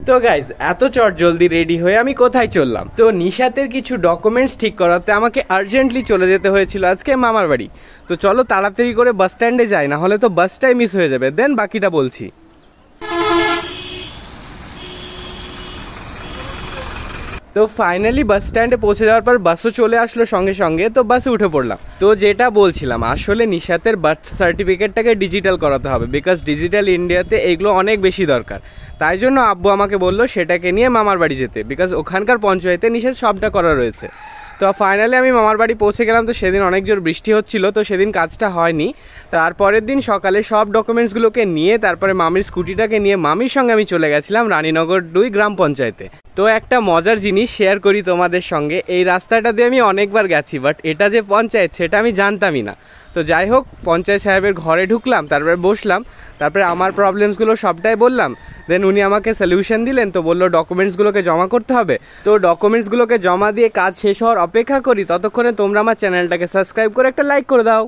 তো গাইজ এত চট জলদি রেডি হয়ে আমি কোথায় চললাম, তো নিশাতের কিছু ডকুমেন্টস ঠিক করাতে আমাকে আর্জেন্টলি চলে যেতে হয়েছিল আজকে মামার বাড়ি। তো চলো তাড়াতাড়ি করে বাস স্ট্যান্ডে যাই, না হলে তো বাসটাই মিস হয়ে যাবে। দেন বাকিটা বলছি। তো ফাইনালি বাস স্ট্যান্ডে পৌঁছে যাওয়ার পর বাসও চলে আসলো সঙ্গে সঙ্গে, তো বাসে উঠে পড়লাম। তো যেটা বলছিলাম, আসলে নিশাতের বার্থ সার্টিফিকেটটাকে ডিজিটাল করাতে হবে, বিকজ ডিজিটাল ইন্ডিয়াতে এগুলো অনেক বেশি দরকার। তাই জন্য আব্বু আমাকে বললো সেটাকে নিয়ে মামার বাড়ি যেতে, বিকজ ওখানকার পঞ্চায়েতে নিষেধ সবটা করা রয়েছে। তো ফাইনালি আমি মামার বাড়ি পৌঁছে গেলাম। তো সেদিন অনেক জোর বৃষ্টি হচ্ছিল, তো সেদিন কাজটা হয়নি। তারপরের দিন সকালে সব ডকুমেন্টসগুলোকে নিয়ে তারপরে মামির স্কুটিটাকে নিয়ে মামির সঙ্গে আমি চলে গেছিলাম রানীনগর 2 গ্রাম পঞ্চায়েতে। তো একটা মজার জিনিস শেয়ার করি তোমাদের সঙ্গে, এই রাস্তাটা দিয়ে আমি অনেকবার গেছি, বাট এটা যে পঞ্চায়েত সেটা আমি জানতামই না। তো যাই হোক, পঞ্চায়েত সাহেবের ঘরে ঢুকলাম, তারপরে বসলাম, তারপরে আমার প্রবলেমসগুলো সবটাই বললাম। দেন উনি আমাকে সলিউশন দিলেন, তো বললো ডকুমেন্টসগুলোকে জমা করতে হবে। তো ডকুমেন্টসগুলোকে জমা দিয়ে কাজ শেষ হওয়ার অপেক্ষা করি, ততক্ষণে তোমরা আমার চ্যানেলটাকে সাবস্ক্রাইব করে একটা লাইক করে দাও।